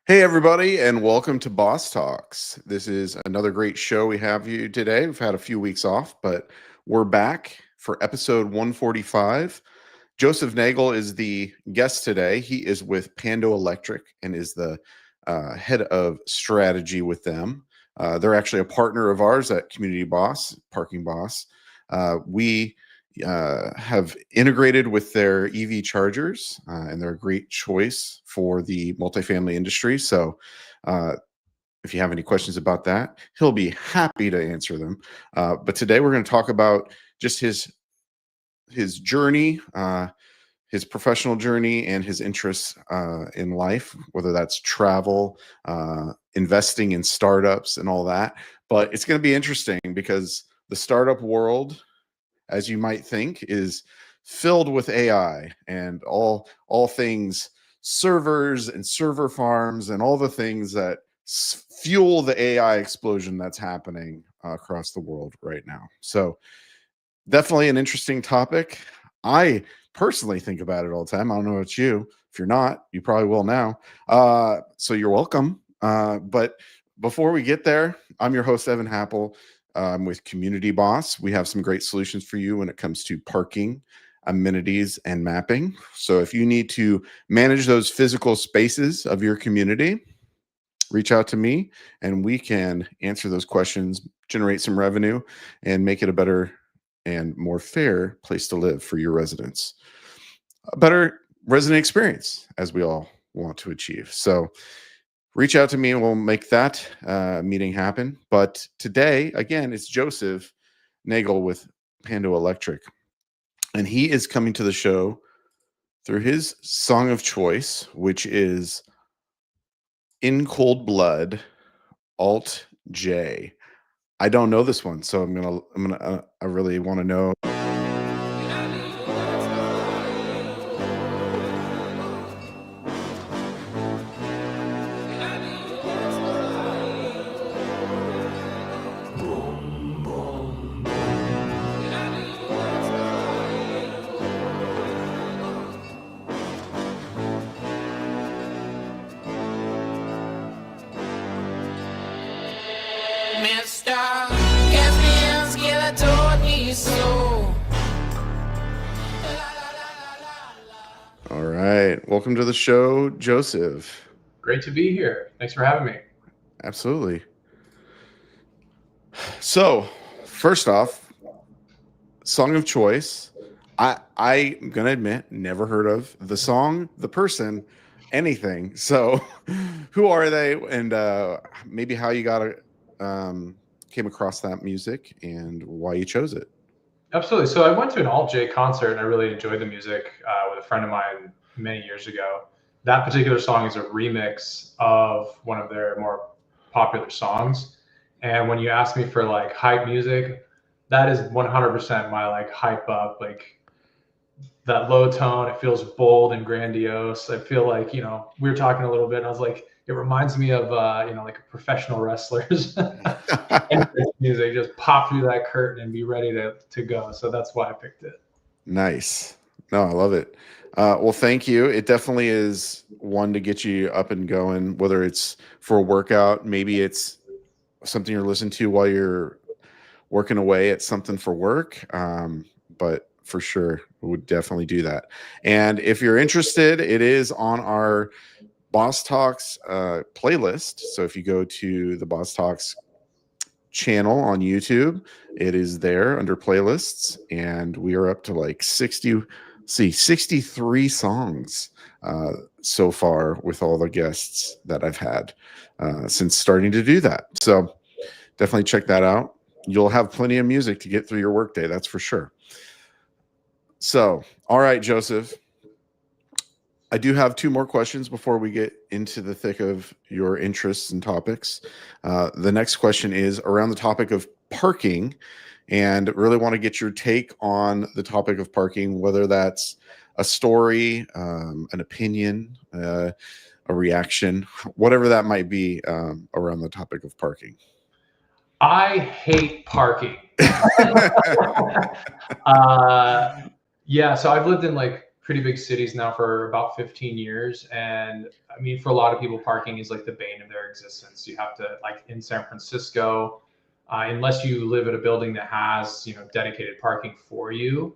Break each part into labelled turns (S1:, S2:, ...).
S1: Hey, everybody, and welcome to Boss Talks. This is another great show we have you today. We've had a few weeks off, but we're back for episode 145. Joseph Nagle is the guest today. He is with Pando Electric and is the head of strategy with them. They're actually a partner of ours at Community Boss, Parking Boss. We have integrated with their EV chargers, and they're a great choice for the multifamily industry. So, if you have any questions about that, he'll be happy to answer them. But today we're going to talk about just his journey, his professional journey, and his interests in life, whether that's travel, investing in startups, and all that. But it's going to be interesting because the startup world, as you might think, is filled with AI and all things servers and server farms and all the things that fuel the AI explosion that's happening across the world right now. So definitely an interesting topic. I personally think about it all the time. I don't know about you. If you're not, you probably will now. So you're welcome. But before we get there, I'm your host, Evan Happel. With Community Boss. We have some great solutions for you when it comes to parking, amenities, and mapping. So if you need to manage those physical spaces of your community, reach out to me and we can answer those questions, generate some revenue, and make it a better and more fair place to live for your residents. A better resident experience, as we all want to achieve. So reach out to me and we'll make that meeting happen. But today, again, it's Joseph Nagle with Pando Electric. And he is coming to the show through his song of choice, which is In Cold Blood, Alt J. I don't know this one, so I really want to know. All right. Welcome to the show, Joseph.
S2: Great to be here. Thanks for having me.
S1: Absolutely. So, first off, song of choice. I'm gonna admit, never heard of the song, the person, anything. So, who are they, and maybe how you came across that music and why you chose it?
S2: Absolutely. So I went to an Alt J concert and I really enjoyed the music with a friend of mine many years ago. That particular song is a remix of one of their more popular songs. And when you ask me for like hype music, that is 100% my like hype up, like that low tone. It feels bold and grandiose. I feel like, we were talking a little bit and I was like, it reminds me of, like professional wrestlers. And music, just pop through that curtain and be ready to go. So that's why I picked it.
S1: Nice. No, I love it. Well, thank you. It definitely is one to get you up and going, whether it's for a workout, maybe it's something you're listening to while you're working away at something for work. But for sure, we would definitely do that. And if you're interested, it is on our Boss Talks playlist. So if you go to the Boss Talks channel on YouTube, it is there under playlists, and we are up to like 63 songs so far with all the guests that I've had since starting to do that. So definitely check that out. You'll have plenty of music to get through your workday, that's for sure. So, all right, Joseph, I do have two more questions before we get into the thick of your interests and topics. The next question is around the topic of parking, and really want to get your take on the topic of parking, whether that's a story, an opinion, a reaction, whatever that might be around the topic of parking.
S2: I hate parking. Yeah, so I've lived in like pretty big cities now for about 15 years. And I mean, for a lot of people, parking is like the bane of their existence. You have to, like in San Francisco, unless you live at a building that has, dedicated parking for you,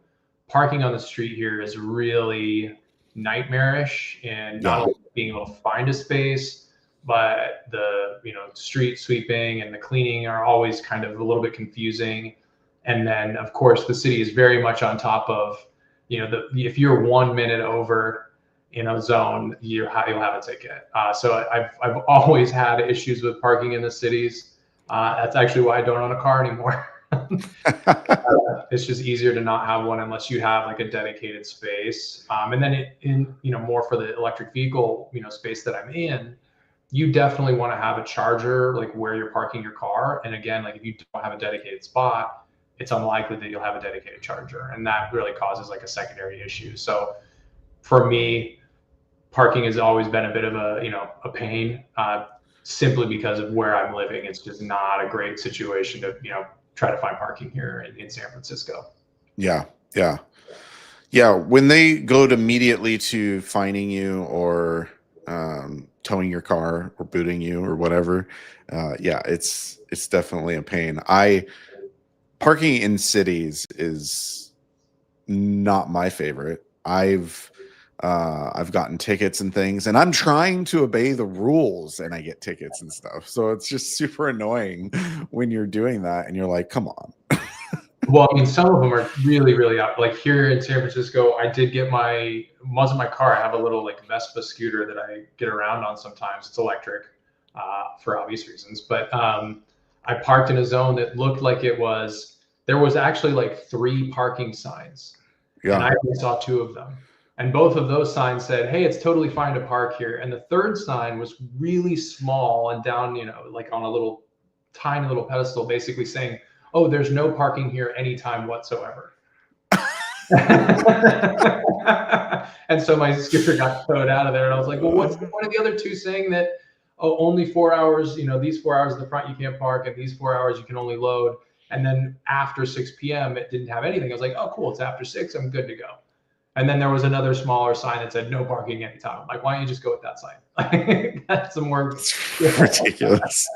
S2: parking on the street here is really nightmarish, and not
S1: Yeah.
S2: only being able to find a space, but the, street sweeping and the cleaning are always kind of a little bit confusing. And then of course the city is very much on top of, if you're 1 minute over in a zone, you'll have a ticket. So I've always had issues with parking in the cities. That's actually why I don't own a car anymore. It's just easier to not have one unless you have like a dedicated space. And then more for the electric vehicle, space that I'm in, you definitely want to have a charger like where you're parking your car. And again, like if you don't have a dedicated spot, it's unlikely that you'll have a dedicated charger, and that really causes like a secondary issue. So for me, parking has always been a bit of a pain, simply because of where I'm living. It's just not a great situation to try to find parking here in San Francisco.
S1: Yeah. When they go immediately to finding you or towing your car or booting you or whatever, it's definitely a pain. Parking in cities is not my favorite. I've gotten tickets and things, and I'm trying to obey the rules and I get tickets and stuff. So it's just super annoying when you're doing that and you're like, come on.
S2: Well, I mean, some of them are really, really out. Like here in San Francisco, I did get wasn't my car. I have a little like Vespa scooter that I get around on sometimes. It's electric, for obvious reasons. But I parked in a zone that looked like there was actually like 3 parking signs.
S1: Yeah.
S2: And I only saw 2 of them. And both of those signs said, hey, it's totally fine to park here. And the third sign was really small and down, like on a tiny little pedestal, basically saying, oh, there's no parking here anytime whatsoever. And so my scooter got towed out of there. And I was like, well, what's the point of the other 2 saying that, oh, only 4 hours, these 4 hours in the front you can't park, and these 4 hours you can only load. And then after 6 p.m., it didn't have anything. I was like, oh, cool, it's after 6, I'm good to go. And then there was another smaller sign that said no parking anytime. I'm like, why don't you just go with that sign? That's some more
S1: ridiculous.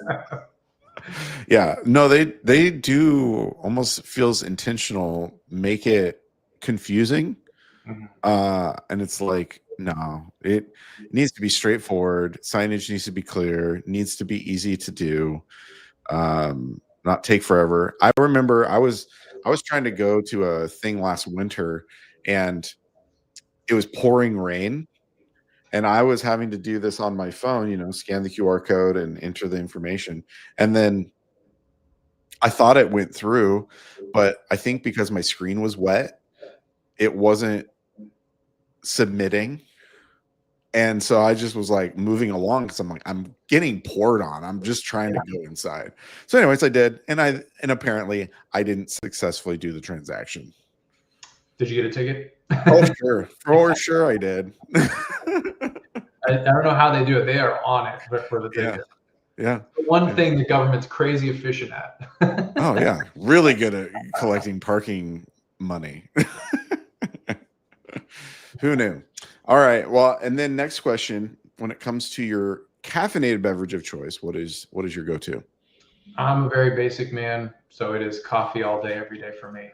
S1: Yeah, no, they do almost feels intentional, make it confusing. And it's like, no, it needs to be straightforward. Signage needs to be clear, needs to be easy to do, not take forever. I remember I was trying to go to a thing last winter, and it was pouring rain, and I was having to do this on my phone, scan the QR code and enter the information. And then I thought it went through, but I think because my screen was wet, it wasn't submitting. And so I just was like moving along because I'm like, I'm getting poured on. I'm just trying to go inside. So anyways, I did. And apparently I didn't successfully do the transaction.
S2: Did you get a ticket?
S1: Oh, sure. For sure I did.
S2: I don't know how they do it. They are on it for the ticket.
S1: Yeah.
S2: One thing the government's crazy efficient at.
S1: Oh, yeah. Really good at collecting parking money. Who knew? All right. Well, and then next question, when it comes to your caffeinated beverage of choice, what is your go-to?
S2: I'm a very basic man, so it is coffee all day, every day for me.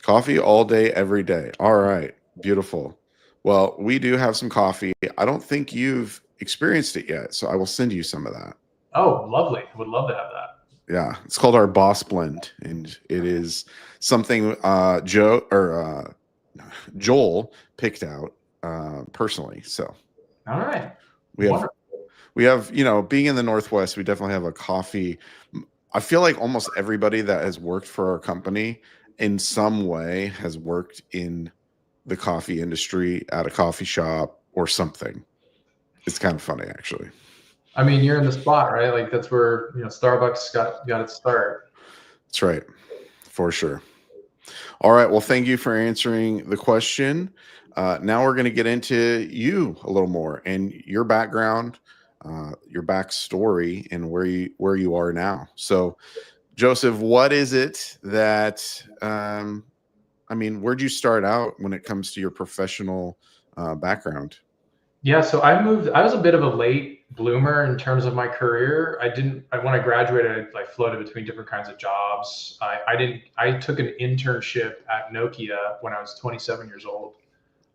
S1: Coffee all day, every day. All right. Beautiful. Well, we do have some coffee. I don't think you've experienced it yet, so I will send you some of that.
S2: Oh, lovely. Would love to have that.
S1: Yeah. It's called our Boss Blend, and it is something Joel picked out personally. So
S2: all right.
S1: We have, being in the Northwest, we definitely have a coffee. I feel like almost everybody that has worked for our company in some way has worked in the coffee industry at a coffee shop or something. It's kind of funny, actually.
S2: I mean, you're in the spot, right? Like that's where, Starbucks got its start.
S1: That's right. For sure. All right. Well, thank you for answering the question. Now we're going to get into you a little more and your background, your backstory, and where you are now. So, Joseph, what is it that, where'd you start out when it comes to your professional background?
S2: Yeah, so I was a bit of a late bloomer in terms of my career. When I graduated, I floated between different kinds of jobs. I took an internship at Nokia when I was 27 years old,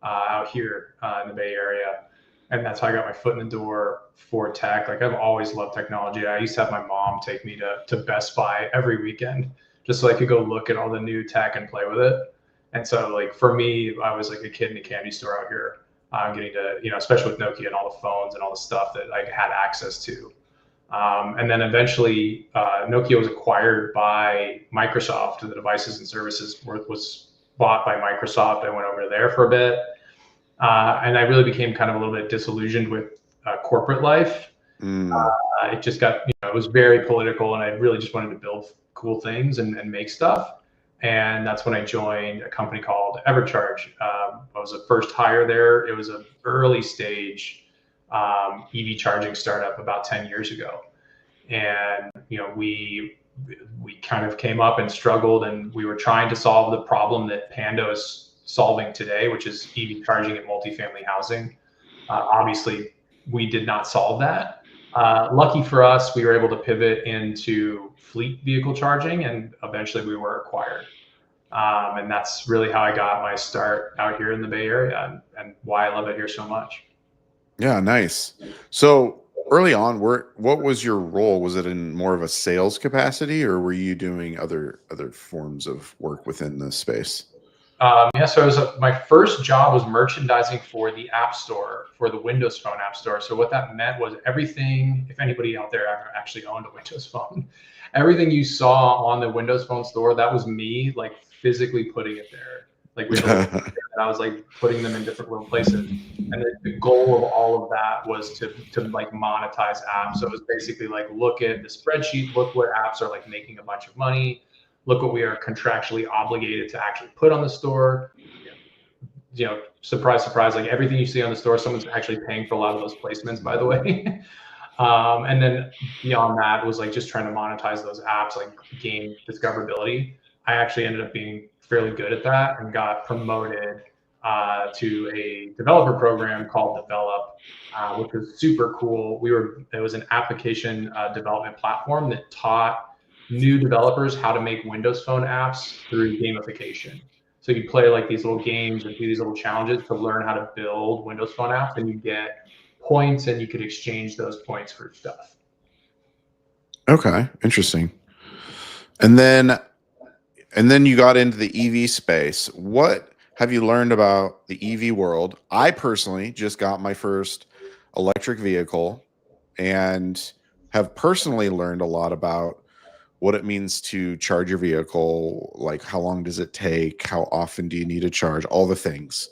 S2: out here in the Bay Area. And that's how I got my foot in the door for tech. Like I've always loved technology. I used to have my mom take me to Best Buy every weekend just so I could go look at all the new tech and play with it. And so like for me, I was like a kid in a candy store out here, getting to, especially with Nokia and all the phones and all the stuff that I had access to. And then eventually, Nokia was acquired by Microsoft. The devices and services was bought by Microsoft. I went over there for a bit, and I really became kind of a little bit disillusioned with corporate life. It just got, it was very political, and I really just wanted to build cool things and make stuff. And that's when I joined a company called EverCharge. I was a first hire there. It was an early stage EV charging startup about 10 years ago. And, we kind of came up and struggled, and we were trying to solve the problem that Pando is solving today, which is EV charging at multifamily housing. Obviously, we did not solve that. Lucky for us, we were able to pivot into fleet vehicle charging, and eventually we were acquired. And that's really how I got my start out here in the Bay Area, and why I love it here so much.
S1: Yeah, nice. So early on, what was your role? Was it in more of a sales capacity, or were you doing other forms of work within the space?
S2: Yeah, so my first job was merchandising for the App Store, for the Windows Phone App Store. So what that meant was everything, if anybody out there ever actually owned a Windows Phone, everything you saw on the Windows Phone store, that was me like physically putting it there. Like we had a little, and I was like putting them in different little places. And the goal of all of that was to like monetize apps. So it was basically like, look at the spreadsheet, look what apps are like making a bunch of money, look what we are contractually obligated to actually put on the store. Surprise, surprise, like everything you see on the store, someone's actually paying for a lot of those placements, by the way. And then beyond that was like just trying to monetize those apps, like gain discoverability. I actually ended up being fairly good at that and got promoted to a developer program called Develop, which was super cool. It was an application development platform that taught new developers how to make Windows Phone apps through gamification. So you play like these little games and do these little challenges to learn how to build Windows Phone apps, and you get points, and you could exchange those points for stuff.
S1: Okay, interesting. And then you got into the EV space. What have you learned about the EV world? I personally just got my first electric vehicle and have personally learned a lot about what it means to charge your vehicle, like how long does it take, how often do you need to charge, all the things.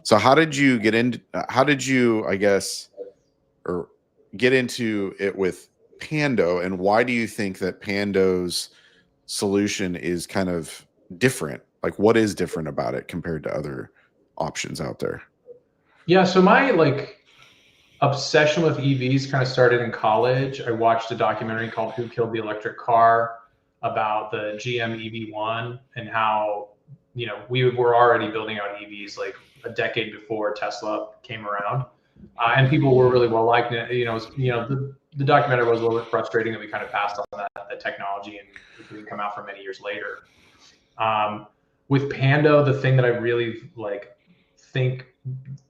S1: So how did you get into, I guess, or get into it with Pando, and why do you think that Pando's solution is kind of different? Like what is different about it compared to other options out there?
S2: Yeah, so my like obsession with EVs kind of started in college. I watched a documentary called Who Killed the Electric Car about the GM EV1 and how, we were already building out EVs like a decade before Tesla came around. And people were really well liked. The documentary was a little bit frustrating that we kind of passed on that technology, and it didn't come out for many years later. With Pando, the thing that I really like think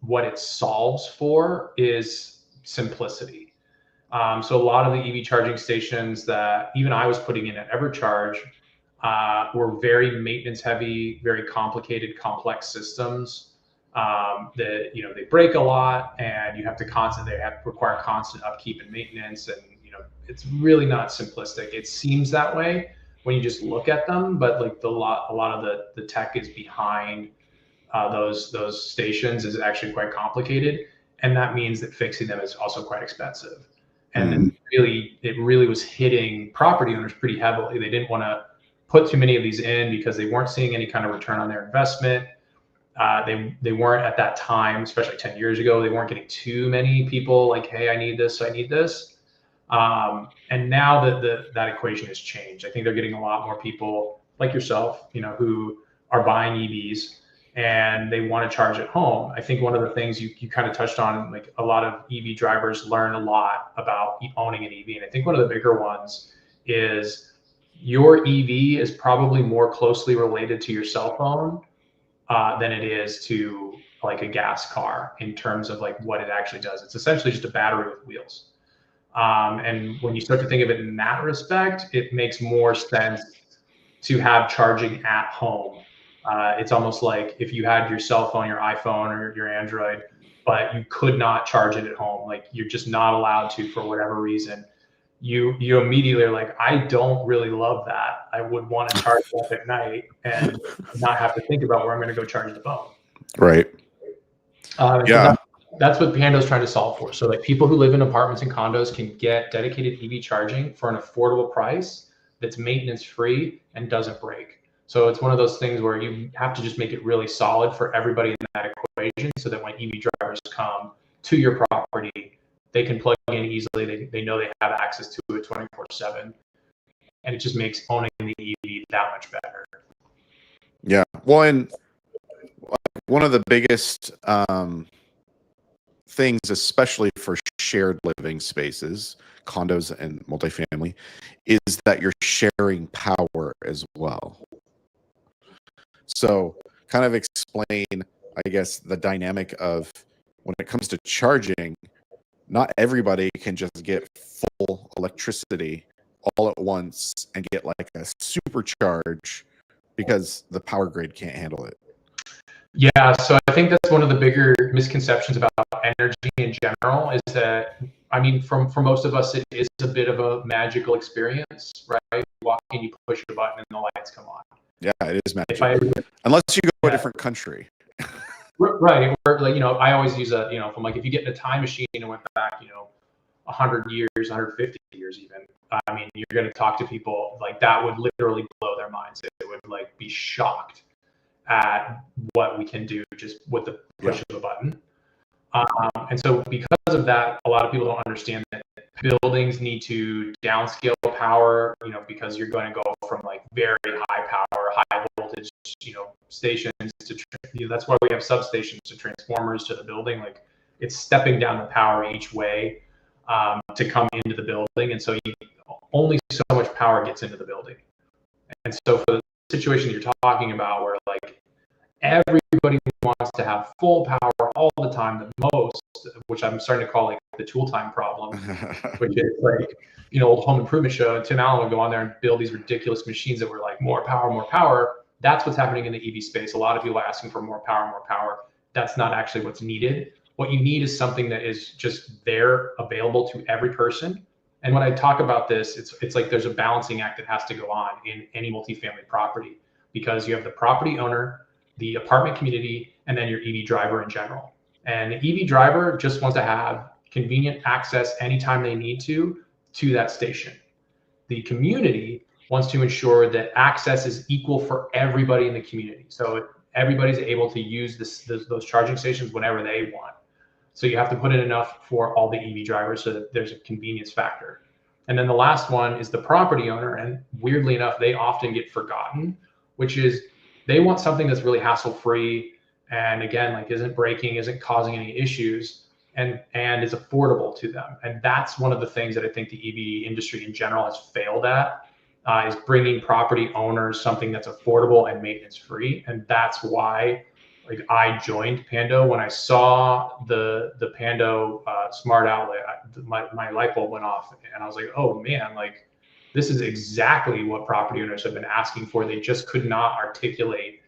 S2: what it solves for is simplicity. So a lot of the EV charging stations that even I was putting in at EverCharge were very maintenance heavy, very complicated, complex systems that they break a lot, and you have to require constant upkeep and maintenance, and it's really not simplistic. It seems that way when you just look at them, but like a lot of the tech is behind those stations is actually quite complicated, and that means that fixing them is also quite expensive. And then it really was hitting property owners pretty heavily. They didn't want to put too many of these in because they weren't seeing any kind of return on their investment. They weren't at that time, especially 10 years ago, they weren't getting too many people like, hey, I need this, I need this. And now that equation has changed. I think they're getting a lot more people like yourself, who are buying EVs, and they want to charge at home. I think one of the things you kind of touched on, like a lot of EV drivers learn a lot about owning an EV. And I think one of the bigger ones is your EV is probably more closely related to your cell phone than it is to like a gas car in terms of like what it actually does. It's essentially just a battery with wheels. And when you start to think of it in that respect, it makes more sense to have charging at home. It's almost like if you had your cell phone, your iPhone, or your Android, but you could not charge it at home. Like you're just not allowed to for whatever reason. You immediately are like, I don't really love that. I would want to charge it up at night and not have to think about where I'm going to go charge the phone.
S1: Right.
S2: So that's what Pando's trying to solve for. So like people who live in apartments and condos can get dedicated EV charging for an affordable price that's maintenance free and doesn't break. So it's one of those things where you have to just make it really solid for everybody in that equation so that when EV drivers come to your property, they can plug in easily. They know they have access to it 24/7. And it just makes owning the EV that much better.
S1: Yeah. Well, and one of the biggest things, especially for shared living spaces, condos and multifamily, is that you're sharing power as well. So kind of explain, I guess, the dynamic of when it comes to charging, not everybody can just get full electricity all at once and get like a supercharge because the power grid can't handle it.
S2: Yeah, so I think that's one of the bigger misconceptions about energy in general is that, I mean, for most of us, it is a bit of a magical experience, right? You walk in, you push a button, and the lights come on.
S1: Yeah, it is magical. Unless you go to a different country.
S2: Right. Or like, I always use from like, if you get in a time machine and went back, 100 years, 150 years even, I mean, you're going to talk to people like that would literally blow their minds. It would like be shocked at what we can do just with the push of a button. And so because of that, a lot of people don't understand that buildings need to downscale power, because you're going to go from like very high power, high voltage, stations to, that's why we have substations to transformers to the building. Like it's stepping down the power each way to come into the building. And so only so much power gets into the building. And so for the situation you're talking about where like everybody wants to have full power all the time, the most, which I'm starting to call like the tool time problem, which is like, old home improvement show, Tim Allen would go on there and build these ridiculous machines that were like more power, more power. That's what's happening in the EV space. A lot of people are asking for more power, more power. That's not actually what's needed. What you need is something that is just there, available to every person. And when I talk about this, it's like there's a balancing act that has to go on in any multifamily property, because you have the property owner, the apartment community, and then your EV driver in general. And the EV driver just wants to have convenient access anytime they need to that station. The community wants to ensure that access is equal for everybody in the community. So everybody's able to use those charging stations whenever they want. So you have to put in enough for all the EV drivers so that there's a convenience factor. And then the last one is the property owner. And weirdly enough, they often get forgotten, which is they want something that's really hassle-free and again, like isn't breaking, isn't causing any issues, and is affordable to them. And that's one of the things that I think the EV industry in general has failed at, is bringing property owners something that's affordable and maintenance-free. And that's why like I joined Pando. When I saw the Pando smart outlet, my light bulb went off and I was like, oh man, like this is exactly what property owners have been asking for. They just could not articulate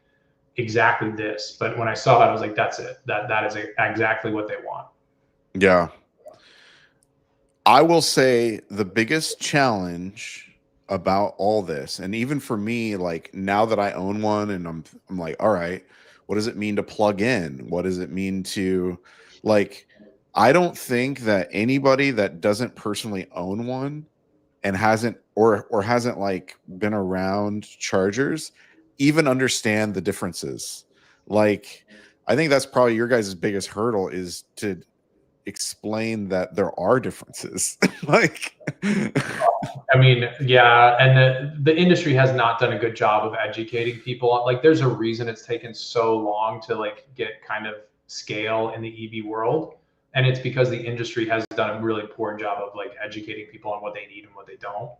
S2: exactly this. But when I saw it, I was like, that's it. That is exactly what they want.
S1: Yeah. I will say the biggest challenge about all this, and even for me, like now that I own one and I'm like, all right, what does it mean to plug in? What does it mean to like, I don't think that anybody that doesn't personally own one and hasn't or hasn't like been around chargers even understand the differences. Like I think that's probably your guys' biggest hurdle is to explain that there are differences. Like,
S2: I mean, yeah, and the industry has not done a good job of educating people. Like, there's a reason it's taken so long to like get kind of scale in the EV world, and it's because the industry has done a really poor job of like educating people on what they need and what they don't.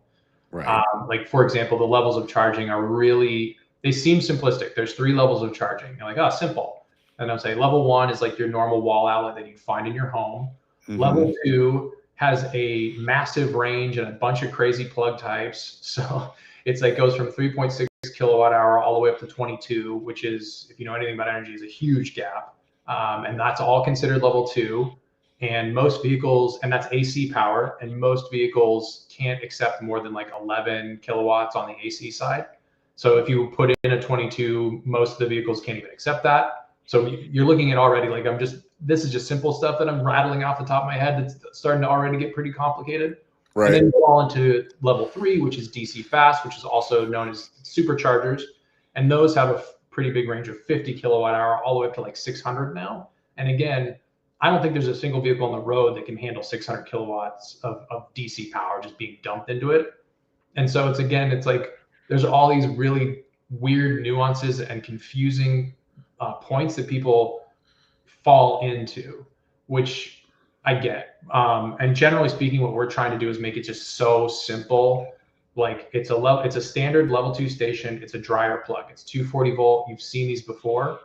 S1: right.
S2: Like, for example, the levels of charging are really, they seem simplistic. There's 3 levels of charging. You're like, oh, simple. And I'm saying level 1 is like your normal wall outlet that you'd find in your home.
S1: Mm-hmm.
S2: Level 2 has a massive range and a bunch of crazy plug types. So it's like goes from 3.6 kilowatt hour all the way up to 22, which is, if you know anything about energy, is a huge gap. And that's all considered level 2. And most vehicles, and that's AC power, and most vehicles can't accept more than like 11 kilowatts on the AC side. So if you put in a 22, most of the vehicles can't even accept that. So you're looking at already like, this is just simple stuff that I'm rattling off the top of my head that's starting to already get pretty complicated.
S1: Right.
S2: And then you go on to level 3, which is DC fast, which is also known as superchargers. And those have a pretty big range of 50 kilowatt hour all the way up to like 600 now. And again, I don't think there's a single vehicle on the road that can handle 600 kilowatts of DC power just being dumped into it. And so it's like there's all these really weird nuances and confusing points that people fall into, which I get. And generally speaking, what we're trying to do is make it just so simple. Like it's a standard level 2 station. It's a dryer plug. It's 240 volt. You've seen these before.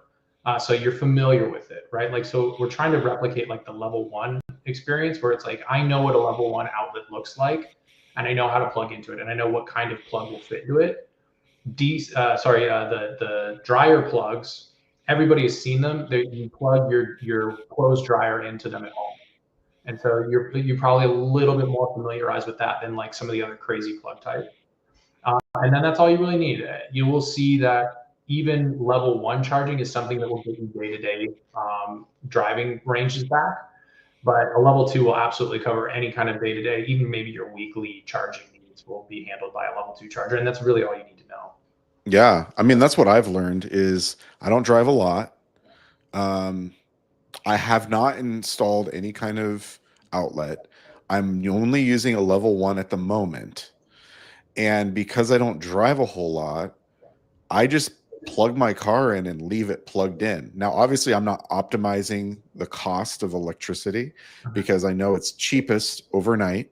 S2: So you're familiar with it, right? Like, so we're trying to replicate like the level 1 experience where it's like, I know what a level 1 outlet looks like and I know how to plug into it and I know what kind of plug will fit into it. The dryer plugs, everybody has seen them. You plug your clothes dryer into them at home. And so you're probably a little bit more familiarized with that than like some of the other crazy plug types. And then that's all you really need. You will see that even level 1 charging is something that will give you day-to-day driving ranges back. But a level 2 will absolutely cover any kind of day-to-day, even maybe your weekly charging needs will be handled by a level 2 charger. And that's really all you need to know.
S1: Yeah. I mean, that's what I've learned is I don't drive a lot. I have not installed any kind of outlet. I'm only using a level 1 at the moment. And because I don't drive a whole lot, I just plug my car in and leave it plugged in. Now, obviously, I'm not optimizing the cost of electricity because I know it's cheapest overnight,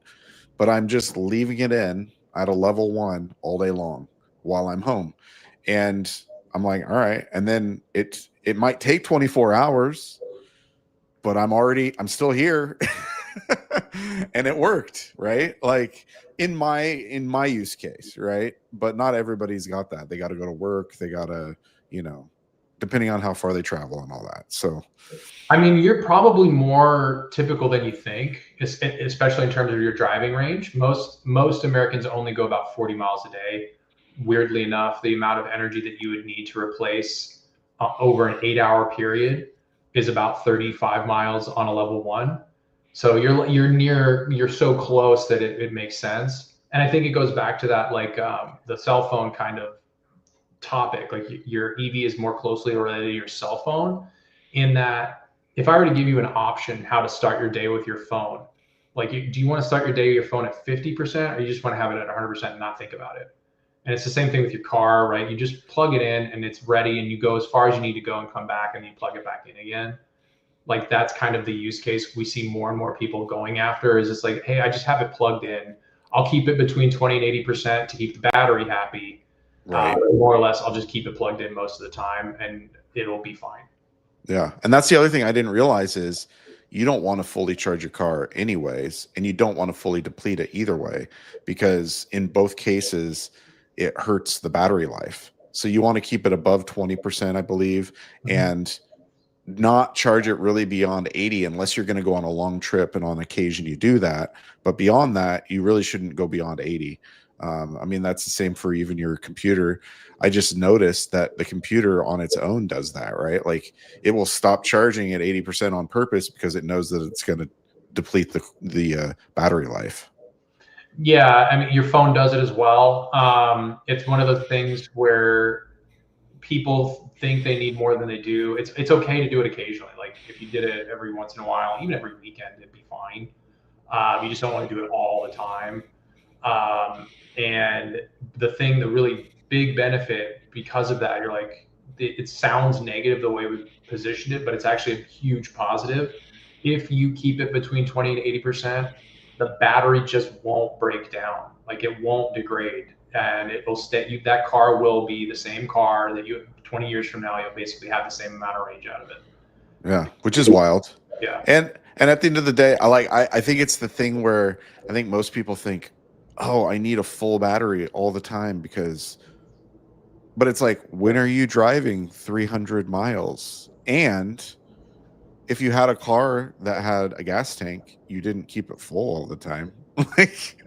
S1: but I'm just leaving it in at a level 1 all day long while I'm home. And I'm like, all right. And then it might take 24 hours, but I'm still here. And it worked, right? Like in my use case, right? But not everybody's got that. They got to go to work, they got to, depending on how far they travel and all that. So
S2: I mean, you're probably more typical than you think, especially in terms of your driving range. Most Americans only go about 40 miles a day. Weirdly enough, the amount of energy that you would need to replace over an 8-hour period is about 35 miles on a level 1. So you're so close that it makes sense. And I think it goes back to that, like the cell phone kind of topic. Like your EV is more closely related to your cell phone in that if I were to give you an option how to start your day with your phone, like do you want to start your day with your phone at 50% or you just want to have it at 100% and not think about it? And it's the same thing with your car, right? You just plug it in and it's ready and you go as far as you need to go and come back and you plug it back in again. Like that's kind of the use case we see more and more people going after is just like, hey, I just have it plugged in. I'll keep it between 20 and 80% to keep the battery happy.
S1: right.
S2: More or less, I'll just keep it plugged in most of the time and it'll be fine.
S1: Yeah. And that's the other thing I didn't realize is you don't want to fully charge your car anyways, and you don't want to fully deplete it either way, because in both cases, it hurts the battery life. So you want to keep it above 20%, I believe, and not charge it really beyond 80 unless you're going to go on a long trip and on occasion you do that. But beyond that, you really shouldn't go beyond 80. I mean, that's the same for even your computer. I just noticed that the computer on its own does that, right? Like it will stop charging at 80% on purpose because it knows that it's going to deplete the battery life.
S2: Yeah, I mean, your phone does it as well. It's one of those things where people think they need more than they do. It's okay to do it occasionally. Like if you did it every once in a while, even every weekend, it'd be fine. You just don't want to do it all the time. And the really big benefit because of that, you're like, it sounds negative the way we positioned it, but it's actually a huge positive. If you keep it between 20 and 80%, the battery just won't break down. Like it won't degrade, and it will stay. That car will be the same car that you 20 years from now, you'll basically have the same amount of range out of it.
S1: Yeah, which is wild.
S2: Yeah.
S1: And at the end of the day, I think it's the thing where I think most people think, oh, I need a full battery all the time but it's like, when are you driving 300 miles? And if you had a car that had a gas tank, you didn't keep it full all the time. Like,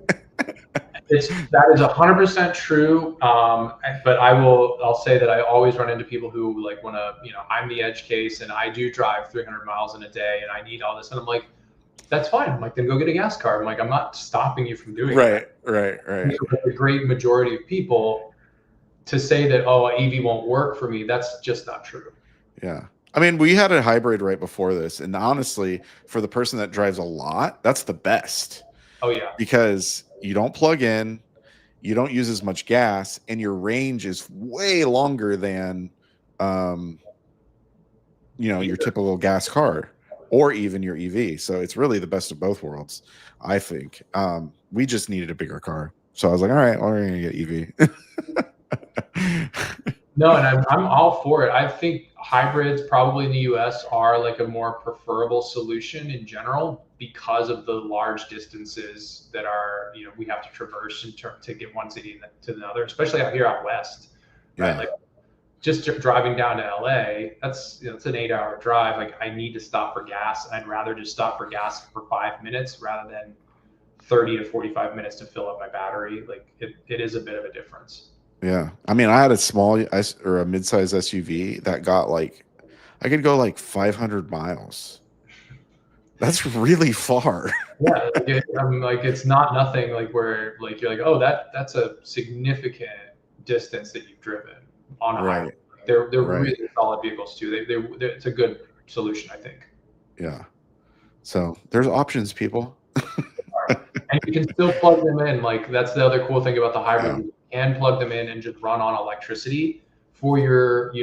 S2: That is 100% true. But I'll say that I always run into people who like want to, I'm the edge case and I do drive 300 miles in a day and I need all this. And I'm like, that's fine. I'm like, then go get a gas car. I'm like, I'm not stopping you from doing it.
S1: Right.
S2: The great majority of people to say that, oh, EV won't work for me, that's just not true.
S1: Yeah. I mean, we had a hybrid right before this. And honestly, for the person that drives a lot, that's the best.
S2: Oh, yeah.
S1: Because you don't plug in, you don't use as much gas, and your range is way longer than, your typical gas car or even your EV. So it's really the best of both worlds, I think. We just needed a bigger car. So I was like, all right, well, we're going to get EV.
S2: No, and I'm all for it. I think hybrids probably in the US are like a more preferable solution in general because of the large distances that are, we have to traverse to get one city to another, especially out here out west, right?
S1: Yeah.
S2: Like just driving down to LA, that's it's an 8-hour drive. Like I need to stop for gas. I'd rather just stop for gas for 5 minutes rather than 30 to 45 minutes to fill up my battery. Like it is a bit of a difference.
S1: Yeah. I mean, I had a mid-size SUV that got I could go 500 miles. That's really far.
S2: Yeah. It's not nothing like where like, you're like, oh, that's a significant distance that you've driven on a highway. They're really solid vehicles too. It's a good solution, I think.
S1: Yeah. So there's options, people.
S2: And you can still plug them in. Like that's the other cool thing about the hybrid. Yeah. You can plug them in and just run on electricity for your,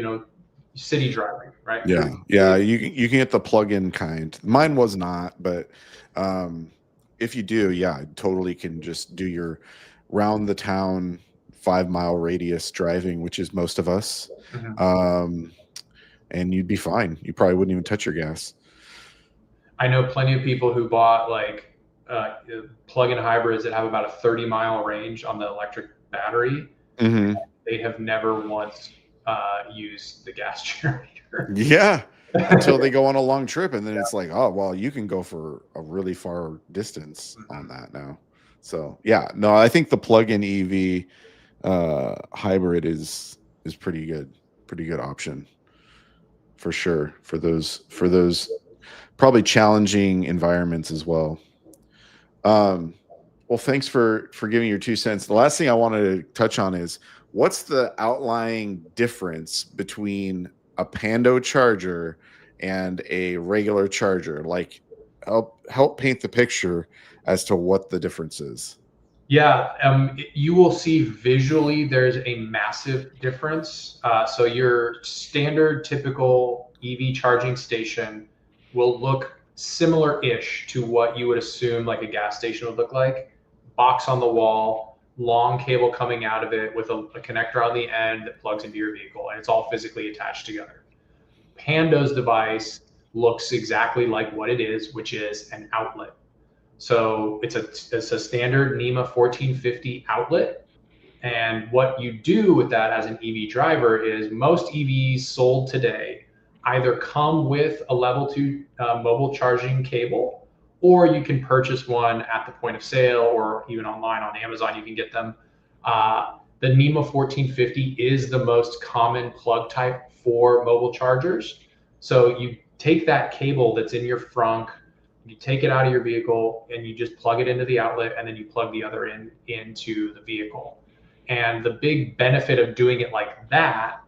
S2: city driving, right?
S1: Yeah. You can get the plug-in kind. Mine was not, but if you do, totally can just do your round the town 5-mile radius driving, which is most of us. Mm-hmm. And you'd be fine. You probably wouldn't even touch your gas.
S2: I know plenty of people who bought plug-in hybrids that have about a 30-mile range on the electric battery.
S1: Mm-hmm.
S2: They have never once used the gas generator.
S1: Yeah, until they go on a long trip, and then it's like, oh, well, you can go for a really far distance on that now. So I think the plug-in EV hybrid is pretty good option for sure for those probably challenging environments as well. Well, thanks for giving your 2 cents. The last thing I wanted to touch on is what's the outlying difference between a Pando charger and a regular charger? Like help paint the picture as to what the difference is.
S2: Yeah, you will see visually there's a massive difference. So your standard typical EV charging station will look similar-ish to what you would assume like a gas station would look like. Box on the wall, long cable coming out of it with a connector on the end that plugs into your vehicle, and it's all physically attached together. Pando's device looks exactly like what it is, which is an outlet. So it's a standard NEMA 1450 outlet. And what you do with that as an EV driver is most EVs sold today either come with a level 2 mobile charging cable, or you can purchase one at the point of sale or even online on Amazon, you can get them. The NEMA 1450 is the most common plug type for mobile chargers. So you take that cable that's in your frunk, you take it out of your vehicle and you just plug it into the outlet, and then you plug the other end into the vehicle. And the big benefit of doing it like that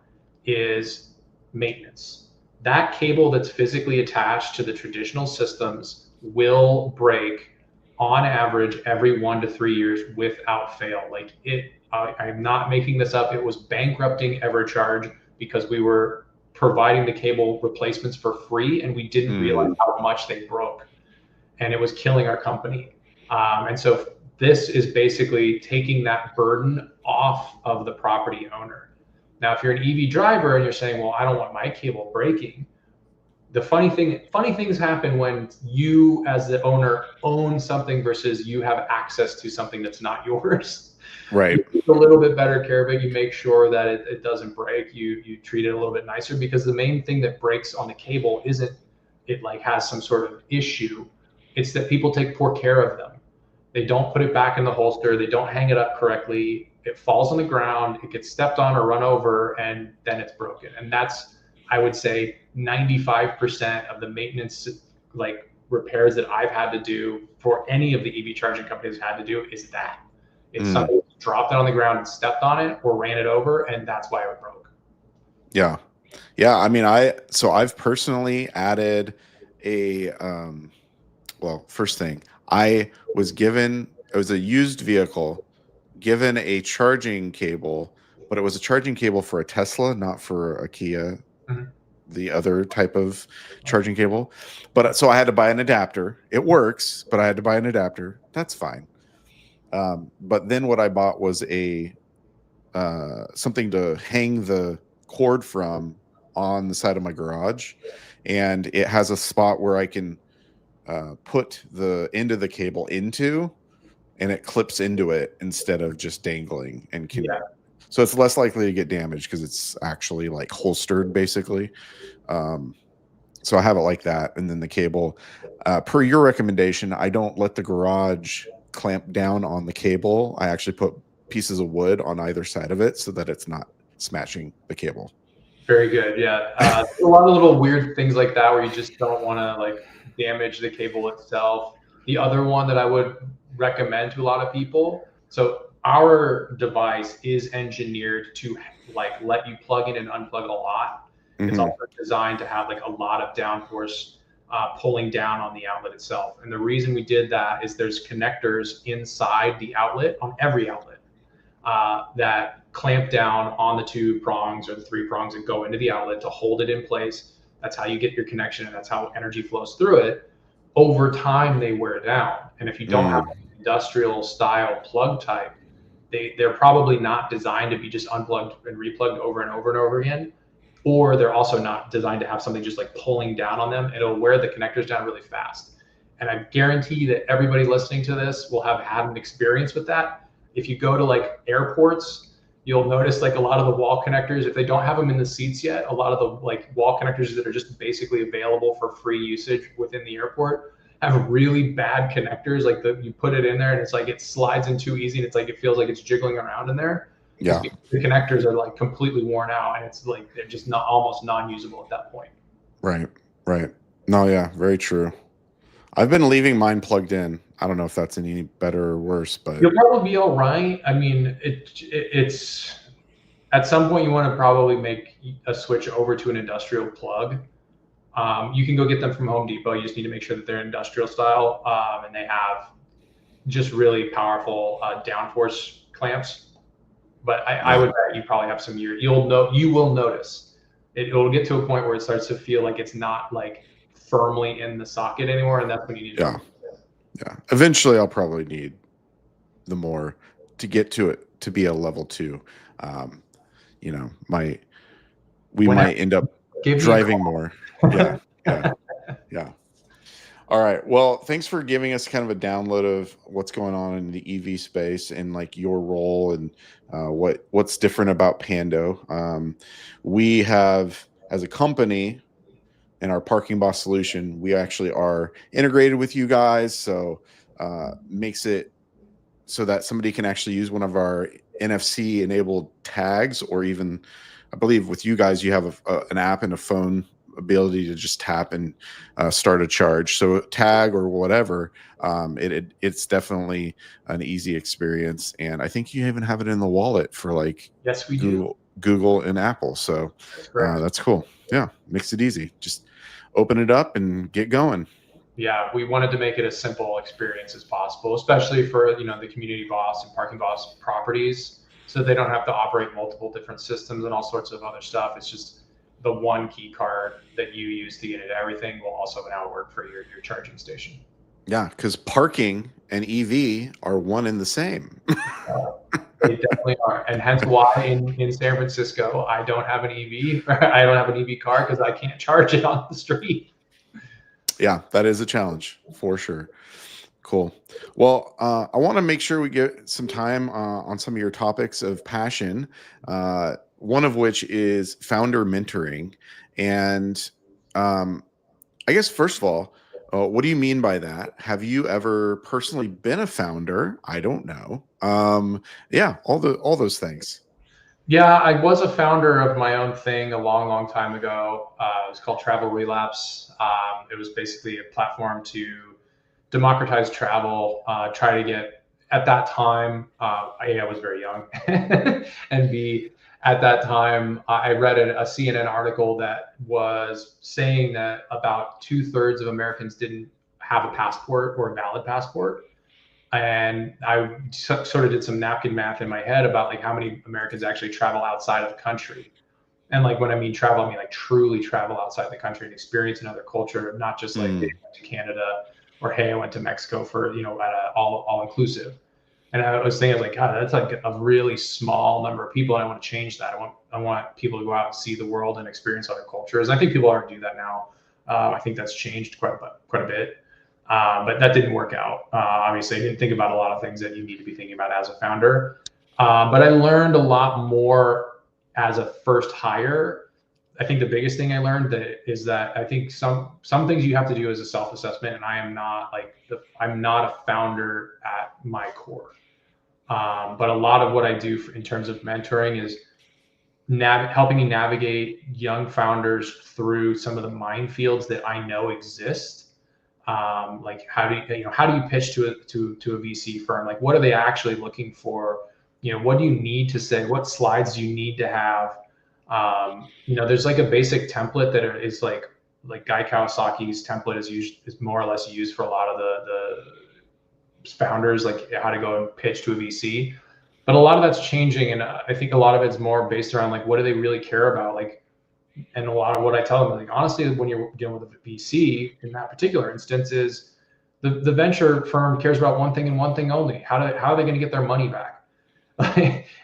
S2: is maintenance. That cable that's physically attached to the traditional systems will break on average every 1 to 3 years without fail. Like I'm not making this up. It was bankrupting EverCharge because we were providing the cable replacements for free and we didn't realize how much they broke, and it was killing our company. And so this is basically taking that burden off of the property owner. Now, if you're an EV driver and you're saying, well, I don't want my cable breaking, the funny things happen when you as the owner own something versus you have access to something that's not yours.
S1: Right.
S2: You take a little bit better care of it. You make sure that it doesn't break. You treat it a little bit nicer, because the main thing that breaks on the cable isn't it like has some sort of issue. It's that people take poor care of them. They don't put it back in the holster. They don't hang it up correctly. It falls on the ground. It gets stepped on or run over, and then it's broken. And that's, I would say, 95% of the maintenance like repairs that I've had to do for any of the EV charging companies had to do is that. It's somebody dropped it on the ground and stepped on it or ran it over, and that's why it broke.
S1: Yeah. Yeah. I mean, I've personally added a, well, first thing, I was a used vehicle, given a charging cable, but it was a charging cable for a Tesla, not for a Kia, the other type of charging cable. But so I had to buy an adapter. It works, but I had to buy an adapter. That's fine. But then what I bought was a something to hang the cord from on the side of my garage, and it has a spot where I can put the end of the cable into, and it clips into it instead of just dangling, and can so it's less likely to get damaged because it's actually like holstered basically. So I have it like that. And then the cable, per your recommendation, I don't let the garage clamp down on the cable. I actually put pieces of wood on either side of it so that it's not smashing the cable.
S2: Very good. Yeah. A lot of little weird things like that where you just don't want to like damage the cable itself. The other one that I would recommend to a lot of people, so our device is engineered to like let you plug in and unplug a lot. It's also designed to have like a lot of downforce pulling down on the outlet itself. And the reason we did that is there's connectors inside the outlet, on every outlet, that clamp down on the 2 prongs or the 3 prongs and go into the outlet to hold it in place. That's how you get your connection, and that's how energy flows through it. Over time, they wear down. And if you don't have an industrial style plug type, they're probably not designed to be just unplugged and replugged over and over and over again. Or they're also not designed to have something just like pulling down on them. It'll wear the connectors down really fast. And I guarantee that everybody listening to this will have had an experience with that. If you go to like airports, you'll notice like a lot of the wall connectors, if they don't have them in the seats yet, a lot of the like wall connectors that are just basically available for free usage within the airport have really bad connectors. Like you put it in there and it's like it slides in too easy, and it's like it feels like it's jiggling around in there. Yeah, the connectors are like completely worn out, and it's like they're just not almost non-usable at that point.
S1: Right. No, yeah, very true. I've been leaving mine plugged in. I don't know if that's any better or worse, but
S2: you'll probably be all right. I mean, it's at some point you want to probably make a switch over to an industrial plug. You can go get them from Home Depot. You just need to make sure that they're industrial style, and they have just really powerful downforce clamps. But I would bet you probably have some years. You will notice it'll get to a point where it starts to feel like it's not like firmly in the socket anymore, and that's when you need to.
S1: Yeah. Eventually, I'll probably need the more to get to it to be a level 2. We might end up driving more. Yeah. All right. Well, thanks for giving us kind of a download of what's going on in the EV space and like your role and what's different about Pando. We have, as a company, in our Parking Boss solution, we actually are integrated with you guys, so makes it so that somebody can actually use one of our NFC enabled tags, or even, I believe with you guys, you have an app and a phone ability to just tap and start a charge. So tag or whatever, it's definitely an easy experience. And I think you even have it in the wallet for like
S2: yes, we do.
S1: Google and Apple. So
S2: That's correct.
S1: that's cool. Yeah, makes it easy. Just open it up and get going.
S2: Yeah, we wanted to make it as simple experience as possible, especially for the community boss and parking boss properties, so they don't have to operate multiple different systems and all sorts of other stuff. It's just the one key card that you use to get into everything will also now work for your charging station.
S1: Yeah, because parking and EV are one and the same.
S2: They definitely are, and hence why in San Francisco I don't have an EV, or I don't have an EV car because I can't charge it on the street.
S1: Yeah, that is a challenge for sure. Cool. Well, I want to make sure we get some time on some of your topics of passion, one of which is founder mentoring. And I guess, first of all, what do you mean by that? Have you ever personally been a founder? I don't know. Yeah, all those things.
S2: Yeah, I was a founder of my own thing a long, long time ago. It was called Travel Relapse. It was basically a platform to democratize travel, try to get, at that time, A, I was very young, and B, at that time, I read a CNN article that was saying that about 2/3 of Americans didn't have a passport or a valid passport. And I sort of did some napkin math in my head about like how many Americans actually travel outside of the country. And like when I mean travel, I mean like truly travel outside the country and experience another culture, not just like, hey, I went to Canada, or hey, I went to Mexico for at a all inclusive. And I was thinking, like, God, that's like a really small number of people, and I want to change that. I want people to go out and see the world and experience other cultures. And I think people are to do that now. I think that's changed quite a bit. But that didn't work out. Obviously, I didn't think about a lot of things that you need to be thinking about as a founder. But I learned a lot more as a first hire. I think the biggest thing I learned is that I think some things you have to do as a self-assessment, and I am not I'm not a founder at my core. But a lot of what I do in terms of mentoring is helping you navigate young founders through some of the minefields that I know exist. Like how do you pitch to a VC firm? Like what are they actually looking for? What do you need to say? What slides do you need to have? There's like a basic template that is like Guy Kawasaki's template is more or less used for a lot of the founders, like how to go and pitch to a VC. But a lot of that's changing, and I think a lot of it's more based around like what do they really care about, like. And a lot of what I tell them, like honestly, when you're dealing with a VC in that particular instance, is the venture firm cares about one thing and one thing only: how are they going to get their money back,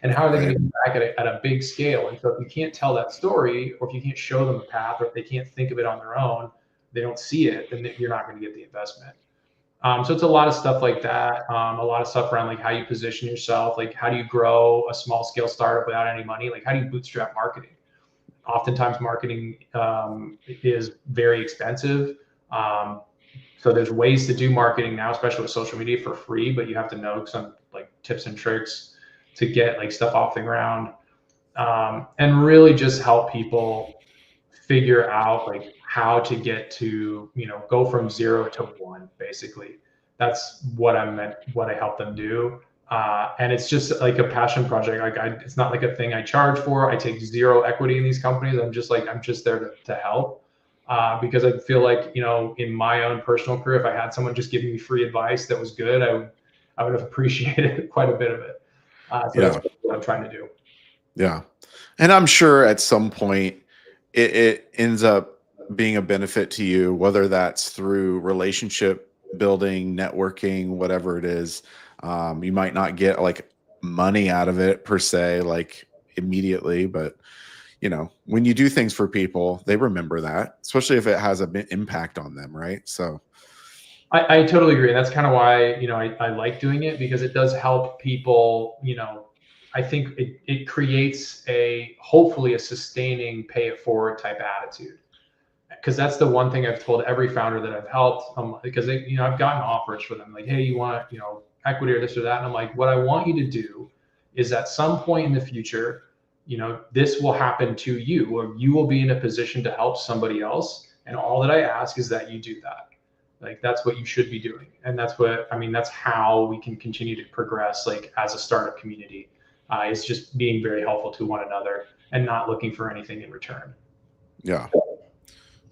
S2: and how are they going to get back at a big scale? And so if you can't tell that story, or if you can't show them a path, or if they can't think of it on their own, they don't see it, then you're not going to get the investment. So it's a lot of stuff like that. A lot of stuff around like how you position yourself, like how do you grow a small scale startup without any money, like how do you bootstrap marketing? Oftentimes marketing is very expensive. So there's ways to do marketing now, especially with social media, for free, but you have to know some like tips and tricks to get like stuff off the ground, and really just help people figure out like how to get to, go from 0 to 1, basically. That's what what I help them do. And it's just like a passion project. Like it's not like a thing I charge for. I take zero equity in these companies. I'm just there to help. Because I feel like, in my own personal career, if I had someone just giving me free advice that was good, I would have appreciated quite a bit of it. So
S1: Yeah.
S2: that's what I'm trying to do.
S1: Yeah. And I'm sure at some point it ends up being a benefit to you, whether that's through relationship building, networking, whatever it is. You might not get like money out of it per se, like immediately, but when you do things for people, they remember that, especially if it has a big impact on them, right? So
S2: I totally agree. And that's kind of why, I like doing it, because it does help people. I think it creates hopefully a sustaining pay it forward type attitude. Because that's the one thing I've told every founder that I've helped, because I've gotten offers for them, like, hey, you want, equity or this or that. And I'm like, what I want you to do is at some point in the future, this will happen to you, or you will be in a position to help somebody else. And all that I ask is that you do that. Like, that's what you should be doing. And that's how we can continue to progress, like, as a startup community. is just being very helpful to one another and not looking for anything in return.
S1: Yeah.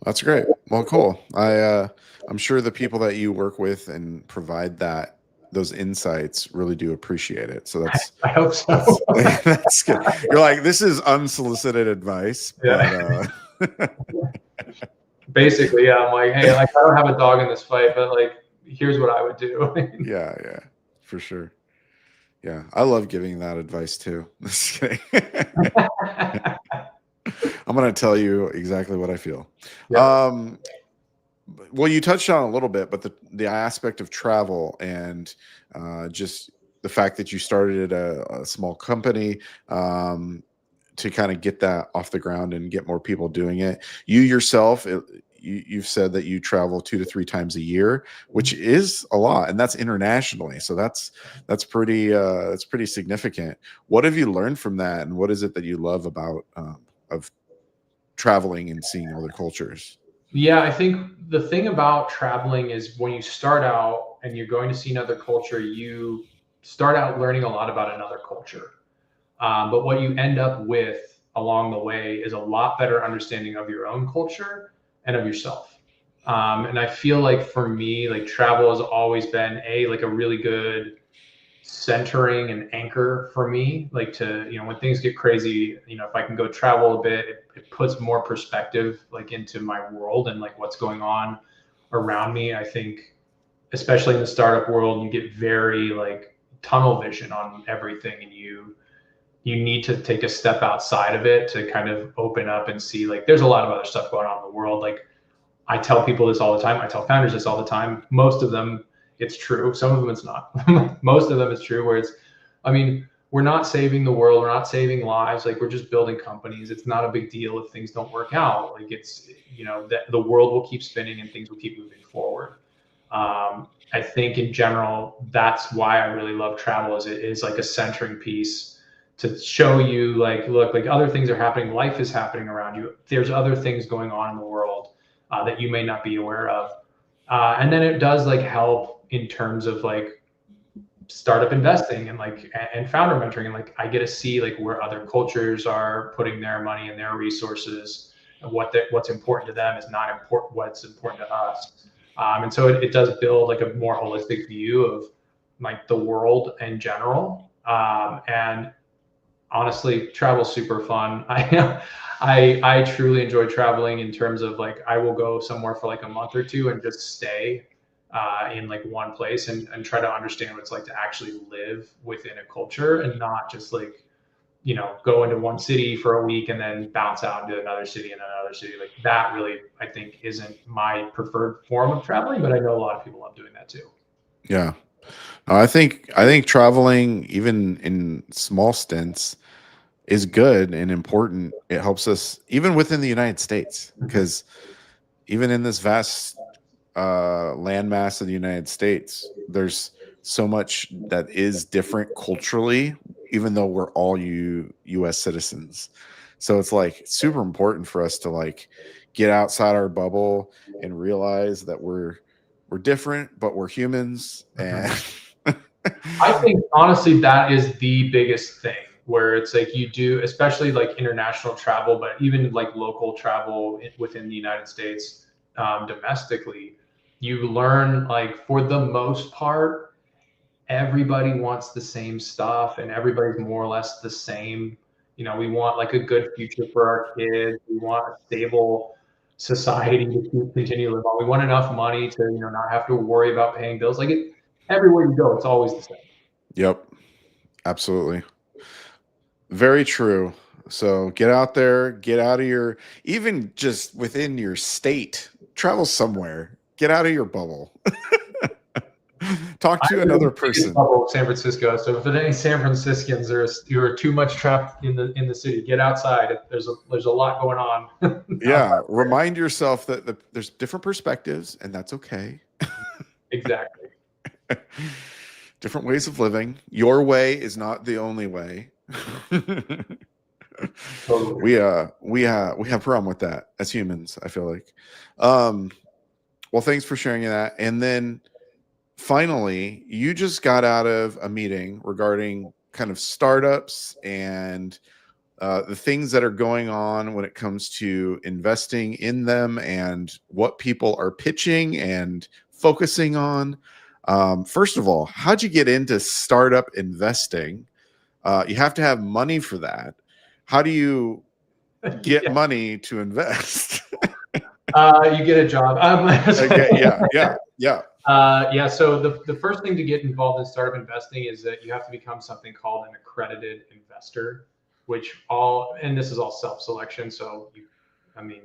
S1: That's great. Well, cool. I'm sure the people that you work with and provide those insights really do appreciate it. So
S2: I hope so.
S1: that's good. You're like, this is unsolicited advice,
S2: Yeah.
S1: but
S2: Basically, yeah, I'm like, hey, like I don't have a dog in this fight, but like here's what I would do.
S1: yeah, for sure. Yeah, I love giving that advice too. Just kidding. I'm going to tell you exactly what I feel.
S2: Yeah.
S1: Well, you touched on a little bit, but the aspect of travel and just the fact that you started a small company to kind of get that off the ground and get more people doing it. You yourself, you've said that you travel 2 to 3 times a year, which is a lot, and that's internationally. So that's pretty significant. What have you learned from that, and what is it that you love about of traveling and seeing other cultures?
S2: Yeah, I think the thing about traveling is when you start out and you're going to see another culture, you start out learning a lot about another culture. But what you end up with along the way is a lot better understanding of your own culture and of yourself. And I feel like for me, like travel has always been like a really good centering and anchor for me, like to, when things get crazy, if I can go travel a bit, it puts more perspective like into my world and like what's going on around me. I think especially in the startup world, you get very like tunnel vision on everything, and you need to take a step outside of it to kind of open up and see like there's a lot of other stuff going on in the world. Like I tell people this all the time. I tell founders this all the time. Most of them, it's true. Some of them, it's not. Most of them, it's true. Where it's, I mean, we're not saving the world. We're not saving lives. Like we're just building companies. It's not a big deal if things don't work out. Like it's, the world will keep spinning and things will keep moving forward. I think in general, that's why I really love travel. Is it is like a centering piece to show you like, look, like other things are happening. Life is happening around you. There's other things going on in the world that you may not be aware of. And then it does like help in terms of like startup investing and like and founder mentoring, and like I get to see like where other cultures are putting their money and their resources, and what's important to them is not important what's important to us. And so it does build like a more holistic view of like the world in general. And honestly, travel's super fun. I truly enjoy traveling in terms of like I will go somewhere for like a month or two and just stay in like one place and try to understand what it's like to actually live within a culture and not just like go into one city for a week and then bounce out into another city and another city. Like that really I think isn't my preferred form of traveling, but I know a lot of people love doing that too.
S1: Yeah. I think traveling, even in small stints, is good and important. It helps us even within the United States, because even in this vast landmass of the United States, there's so much that is different culturally, even though we're all U.S. citizens. So it's like super important for us to like get outside our bubble and realize that we're different, but we're humans. And
S2: I think honestly that is the biggest thing where it's like you do, especially like international travel, but even like local travel within the United States, domestically, you learn like for the most part, everybody wants the same stuff and everybody's more or less the same. We want like a good future for our kids. We want a stable society to continue to live on. We want enough money to, not have to worry about paying bills. Like everywhere you go, it's always the same.
S1: yep, absolutely. Very true. So get out there, get out of your, even just within your state, travel somewhere, get out of your bubble. Talk
S2: I
S1: to
S2: live in
S1: another
S2: the biggest
S1: person.
S2: bubble of San Francisco. So if any San Franciscans are too much trapped in the city, get outside. There's a lot going on outside
S1: Yeah,
S2: there.
S1: remind yourself that there's different perspectives, and that's okay.
S2: Exactly.
S1: Different ways of living. Your way is not the only way.
S2: Totally.
S1: We have a problem with that as humans, I feel like. Um, well, thanks for sharing that. And then finally, you just got out of a meeting regarding kind of startups and the things that are going on when it comes to investing in them and what people are pitching and focusing on. First of all, how'd you get into startup investing? You have to have money for that. How do you get money to invest?
S2: You get a job.
S1: Yeah.
S2: So the first thing to get involved in startup investing is that you have to become something called an accredited investor, and this is all self-selection. So